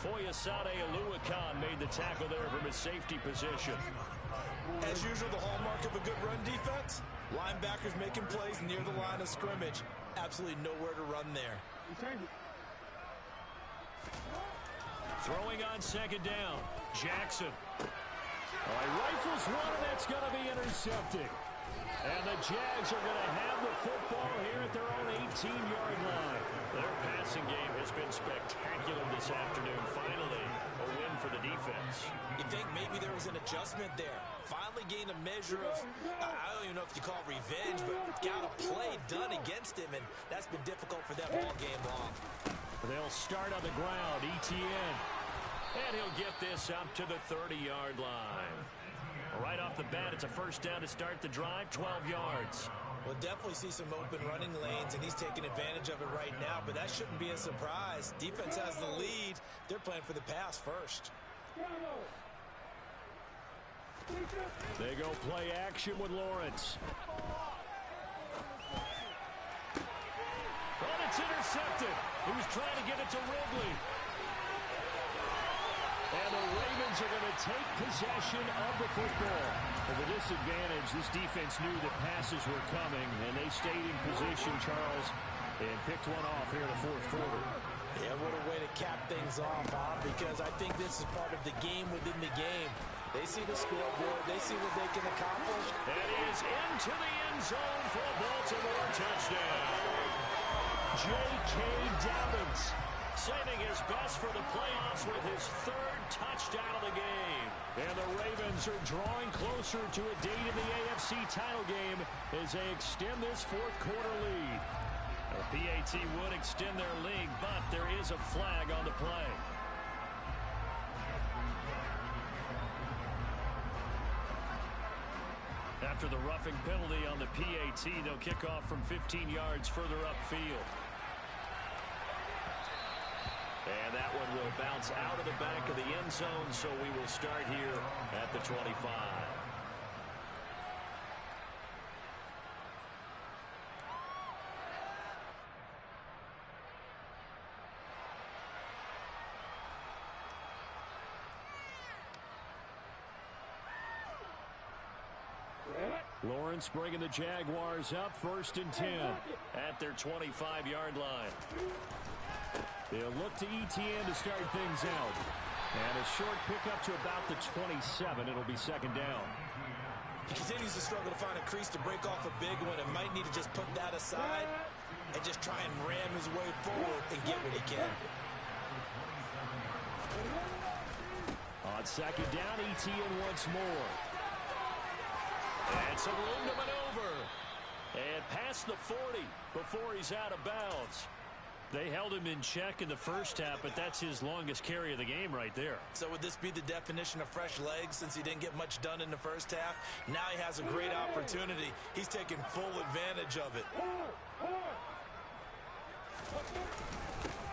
Foyesade Oluwakan made the tackle there from his safety position. As usual, the hallmark of a good run defense, linebackers making plays near the line of scrimmage. Absolutely nowhere to run there. Throwing on second down, Jackson. He rifles one, and that's going to be intercepted. And the Jags are going to have the football here at their own 18-yard line. Their passing game has been spectacular this afternoon. Finally, a win for the defense. You think maybe there was an adjustment there. Finally gained a measure of, I don't even know if you call it revenge, but got a play done against him, and that's been difficult for them all game long. They'll start on the ground, Etienne. And he'll get this up to the 30-yard line. Right off the bat, it's a first down to start the drive, 12 yards. We'll definitely see some open running lanes, and he's taking advantage of it right now, but that shouldn't be a surprise. Defense has the lead. They're playing for the pass first. They go play action with Lawrence. But it's intercepted. He was trying to get it to Ridley. And the Ravens are going to take possession of the football. For the disadvantage, this defense knew that passes were coming, and they stayed in position, Charles, and picked one off here in the fourth quarter. Yeah, what a way to cap things off, Bob, because I think this is part of the game within the game. They see the scoreboard. They see what they can accomplish. And he is into the end zone for a Baltimore touchdown. J.K. Dobbins saving his best for the playoffs with his third touchdown of the game. And the Ravens are drawing closer to a date in the AFC title game as they extend this fourth quarter lead. The PAT would extend their lead, but there is a flag on the play. After the roughing penalty on the PAT, they'll kick off from 15 yards further upfield. And that one will bounce out of the back of the end zone, so we will start here at the 25. Lawrence bringing the Jaguars up, 1st and 10 at their 25-yard line. They'll look to Etienne to start things out. And a short pickup to about the 27. It'll be second down. He continues to struggle to find a crease to break off a big one and might need to just put that aside and just try and ram his way forward and get what he can. On second down, Etienne once more. And some room to maneuver. And past the 40 before he's out of bounds. They held him in check in the first half, but that's his longest carry of the game right there. So would this be the definition of fresh legs since he didn't get much done in the first half? Now he has a great opportunity. He's taking full advantage of it.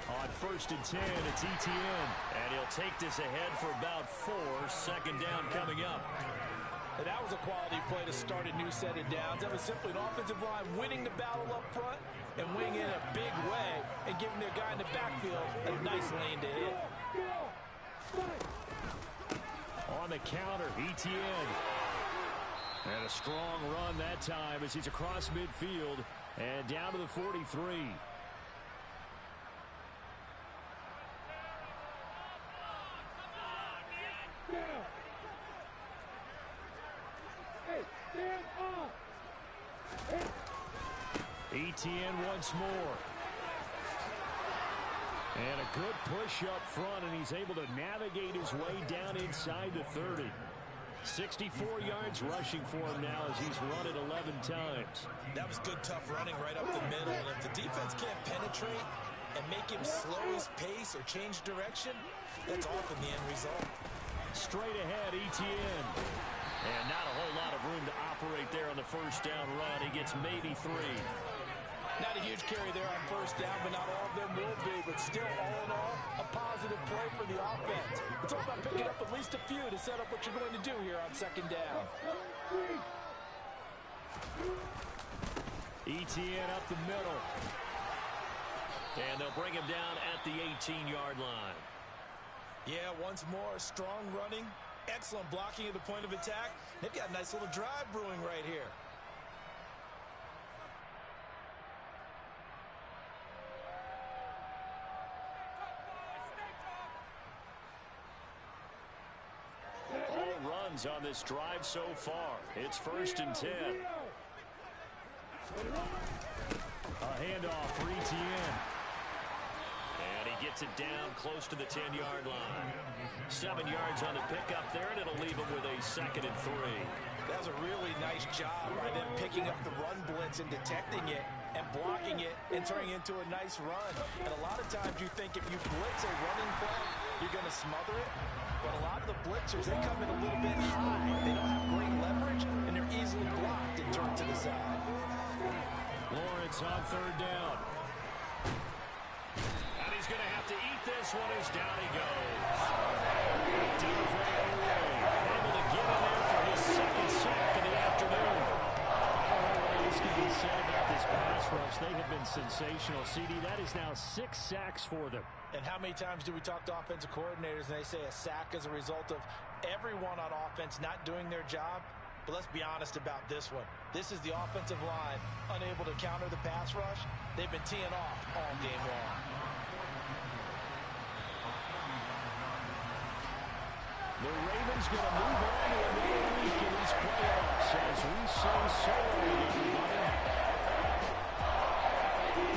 On 1st and 10, it's Etienne. And he'll take this ahead for about 4. Second down coming up. And that was a quality play to start a new set of downs. That was simply an offensive line winning the battle up front and winning in a big way and giving their guy in the backfield a nice lane to hit. On the counter, Etienne. And a strong run that time as he's across midfield and down to the 43. Etienne once more. And a good push up front, and he's able to navigate his way down inside the 30. 64 yards rushing for him now as he's run it 11 times. That was good, tough running right up the middle. And if the defense can't penetrate and make him slow his pace or change direction, that's often the end result. Straight ahead, Etienne. And not a whole lot of room to operate there on the first down run. He gets maybe 3. Not a huge carry there on first down, but not all of them will be. But still, all in all, a positive play for the offense. It's all about picking up at least a few to set up what you're going to do here on second down. Etienne up the middle. And they'll bring him down at the 18-yard line. Yeah, once more, strong running, excellent blocking at the point of attack. They've got a nice little drive brewing right here. All runs on this drive so far. It's 1st and 10. A handoff for Etienne. And he gets it down close to the 10-yard line. 7 yards on the pickup there, and it'll leave him with a 2nd and 3. That was a really nice job by them picking up the run blitz and detecting it and blocking it and turning it into a nice run. And a lot of times you think if you blitz a running play, you're going to smother it. But a lot of the blitzers, they come in a little bit high. They don't have great leverage, and they're easily blocked and turned to the side. Lawrence on 3rd down. And he's going to have to eat this one as down he goes. DeAndre able to get in there for his 2nd sack of the afternoon. I don't know what else can be said about this pass rush. They have been sensational. CD, that is now 6 sacks for them. And how many times do we talk to offensive coordinators and they say a sack is a result of everyone on offense not doing their job? But let's be honest about this one. This is the offensive line unable to counter the pass rush. They've been teeing off all game long. The Ravens going to move on to another week in these